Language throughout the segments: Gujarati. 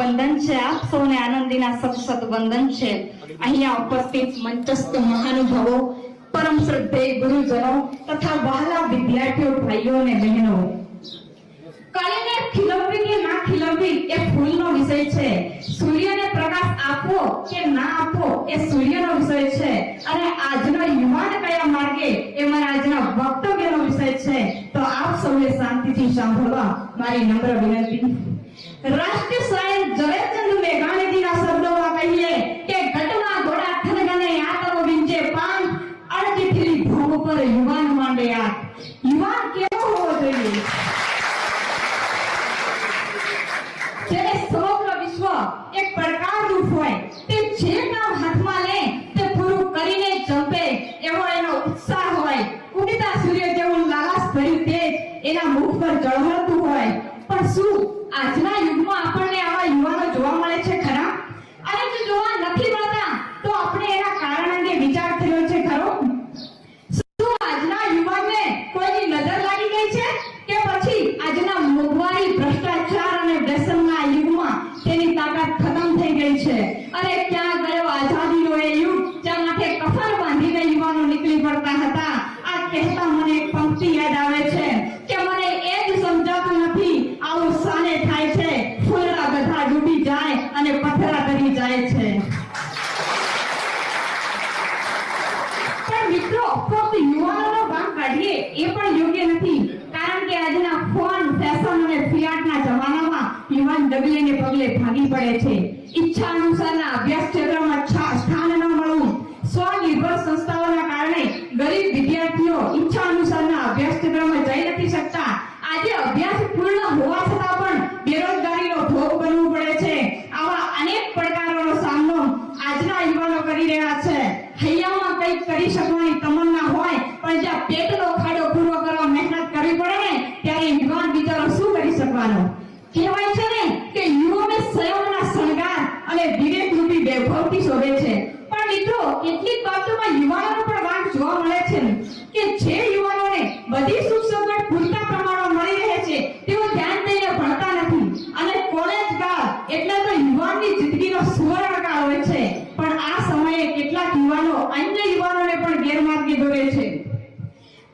વંદન છે. આપ સૌને આનંદીના સત વંદન છે. અહીંયા ઉપસ્થિત મંચસ્થ મહાનુભાવો, પરમ શ્રદ્ધેય ગુરુજનો તથા વહાલા વિદ્યાર્થીઓ, ભાઈઓ અને બહેનો, કળીને ખીલવવી કે ના ખીલવવી એ ફૂલનો વિષય છે. સૂર્યને પ્રકાશ આપવો કે ના આપવો એ સૂર્યનો વિષય છે. અને આજનો યુવાન કયા માર્ગે એ મારા આજના વક્તવ્યનો વિષય છે. તો આપ સૌએ શાંતિથી સાંભળવા મારી નમ્ર વિનંતી. રાષ્ટ્રીય શાયર ઝવેરચંદ મેઘાણીજીના શબ્દોમાં કહીએ કે ઘટના ઘોડા થનગને યાતરો વિંચે પાન અડચીઠી ભૂમ પર યુવાન માંડે આગ. યુવાન કેવો હોવો જોઈએ? જેને સમગ્ર વિશ્વ એક પડકારરૂપ હોય, તે જે કામ હાથમાં લે તે પૂરું કરીને જંપે એવો એનો ઉત્સાહ હોય. ઉગતા સૂર્ય જેવું લાલાશ ભર્યું તેજ એના મુખ પર ઝળહળતું હોય. પણ શું આજના યુગમાં આપણને આવા યુવાનો જોવા મળે છે ખરા? અને જો જોવા નથી મળતા તો આપણે એના કારણ અંગે વિચાર કર્યો છે ખરો? શું આજના યુવાનને કોઈની નજર લાગી ગઈ છે કે પછી આજના મોંઘવારી, ભ્રષ્ટાચાર અને વ્યસનના યુગમાં તેની તાકાત ખતમ થઈ ગઈ છે? અરે ક્યાં ગયો આઝાદીનો એ યુગ જ્યાં માથે કફન બાંધીને યુવાનો નીકળી પડતા હતા? આ કહેતા મને એક પંક્તિ યાદ આવે છે કે મને એ જ સમજાતું નથી આવું શાને થાય છે. ફૂલડા બધા ડૂબી જાય અને પથરા કરી જાય છે. પણ મિત્રો, ફક્ત યુવાનોનો ભાગ કાઢીએ એ પણ યોગ્ય નથી. કારણ કે આજના ફોન, ફેશન અને ફિયાટના જમાનામાં યુવાન ડગલે પગલે ભાગી પડે છે. ઈચ્છા અનુસારના અભ્યાસ ક્ષેત્રમાં સ્થાન ન મળવું, સ્વનિર્ભર સંસ્થાઓના કારણે ગરીબ વિદ્યાર્થીઓ ઈચ્છા અનુસારના અભ્યાસ ક્ષેત્રમાં જઈ નથી શકતા. આજે અભ્યાસ પૂર્ણ હોવા છતાં પણ બેરોજગારીનો ભોગ બનવું પડે છે. આવા અનેક પડકારોનો સામનો આજના યુવાનો કરી રહ્યા છે. હૈયામાં કંઈક કરી શકવાની તમન્ના હોય, પણ જ્યાં પેટનો ખાડો પૂરો કરવા મહેનત કરવી પડે ને, ત્યારે યુવાન બિચારો શું કરી શકવાનો? કહેવાય છે ને કે યુવાને સંયમના શણગાર અને વિવેકરૂપી વૈભવથી શોભે છે. પણ મિત્રો, કેટલીક બાબતોમાં યુવાનોનો પણ વાંક જોવા મળે છે કે જે યુવાનોને બધી સુખ સગવડ પૂરતા પ્રમાણમાં મળી રહે છે તેઓ ધ્યાન દઈને ભણતા નથી. અને કોલેજ કાળ એટલે તો યુવાનની જિંદગીનો સુવર્ણકાળ હોય છે. પણ આ સમયે કેટલાક યુવાનો અન્ય યુવાનોને પણ ગેરમાર્ગે દોરે છે.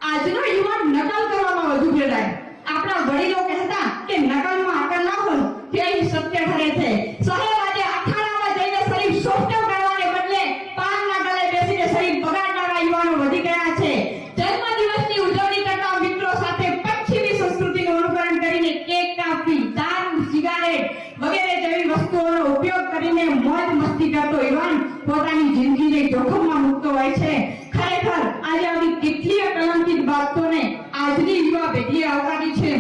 આજનો યુવાન નકલ કરવામાં વધુ પ્રેરાય. આપણા વડીલો કહેતા કે નકલમાં અકલ ના હોય તે સત્ય ઠરે છે. શહેર આજે અખાડામાં જઈને શરીર સોફ્ટ કરવાને બદલે પાનના ગળે બેસીને શરીર બગાડનારા યુવાનો વધી ગયા છે. જન્મદિવસની ઉજવણી કરતા મિત્રો સાથે પશ્ચિમી સંસ્કૃતિનું અનુકરણ કરીને કેક કાપી, દારૂ, સિગારેટ વગેરે જેવી વસ્તુઓનો ઉપયોગ કરીને મોજ મસ્તી કરતો યુવાન પોતાની જિંદગીને જોખમમાં મૂકતો હોય છે. ખરેખર આજે આવી કેટલીય કલંકિત બાબતોને આજની યુવા પેઢીએ આવકારી છે.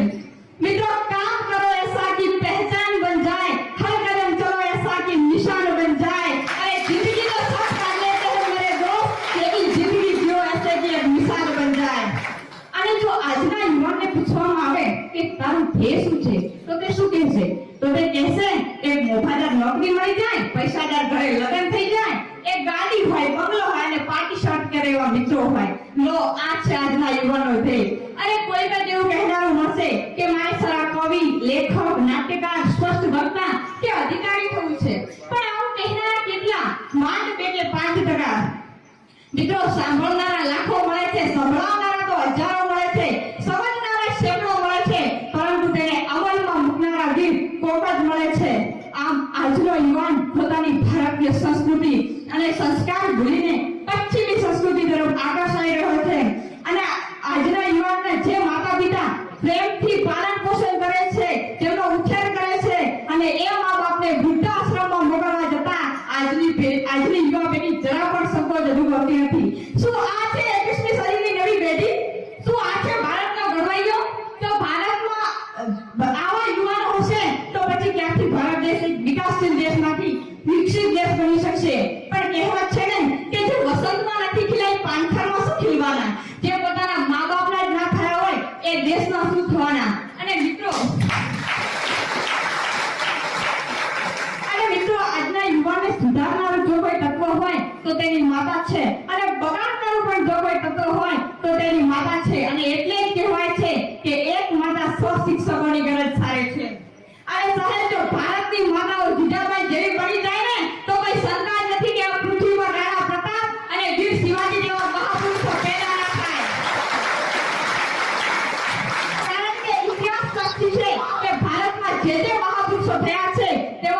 મિત્રો, કામ કરો એસા કી પહેચાન બન જાય, હર કદમ ચલો એસા કી નિશાન બન જાય. અરે जिंदगी तो सब कर लेते हैं मेरे दोस्त, लेकिन जिंदगी जियो ऐसे की एक मिसाल बन जाए. અને જો આજના યુવાનને પૂછવામાં આવે કે તારું ધ્યેય શું છે તો તે શું કહેશે? તો તે કહેશે કે મોભાદાર નોકરી મળી જાય, પૈસાદાર ઘરે લગ્ન થઈ જાય, એક ગાડી હોય, બંગલો હોય અને પાર્ટી શર્ટ કરે એવા મિત્રો હોય. લો, આ છે આજના યુવાનો ધ્યેય. અરે કોઈ પણ એવું કહેનારું મળશે કે મારે સારા કવિ, લેખક, નાટ્યકાર, સ્પષ્ટ વક્તા કે અધિકારી થવું છે. પણ આવું કહેનારા કેટલા? માંડ પેટે 5%. મિત્રો, સાંભળનારા લાખો મળે છે, સંભળાવનારા તો હજારો મળે છે, સમજનારા સેંકડો મળે છે, પરંતુ તેને અમલમાં મૂકનારા વીર કોક જ મળે છે. આમ આજનો યુવાન પોતાની ભારતીય સંસ્કૃતિ અને સંસ્કાર ભૂલીને પશ્ચિમી સંસ્કૃતિ તરફ આકર્ષાઈ રહ્યો છે. અને આજના યુવાનને જે માતા પિતા પ્રેમથી પાલન પોષણ કરે છે, જેમનો ઉછેર કરે છે, અને એ મા બાપને વૃદ્ધાશ્રમમાં મોકલવા જતા આજની યુવા પેઢી જરા પણ સંકોચ અનુભવતી નથી. શું આ છે 21મી સદીની નવી પેઢી? શું આ છે ભારતનો ઘડવૈયો? તો ભારતમાં આવા યુવાનો હશે તો પછી ક્યાંથી ભારત દેશ એક વિકાસશીલ દેશમાંથી વિકસિત દેશ બની શકશે? પણ કહેવત છે ને કે જે વસંતમાં નથી ખીલાય પાનખરમાં શું ખીલવાના? જે પોતાના મા બાપના જ ના થયા હોય એ દેશના શું થવાના? અને મિત્રો, આજના યુવાનને સુધારનારું જો કોઈ તત્વ હોય તો તેની માતા છે, અને બગાડનારું પણ જો કોઈ તત્વ હોય તો તેની માતા છે. અને એટલે જ કહેવાય છે કે એક માતા 100 શિક્ષકોની ગરજ સારે છે. અને સાહેબ, જો ભારતની માતાઓ છે તેઓ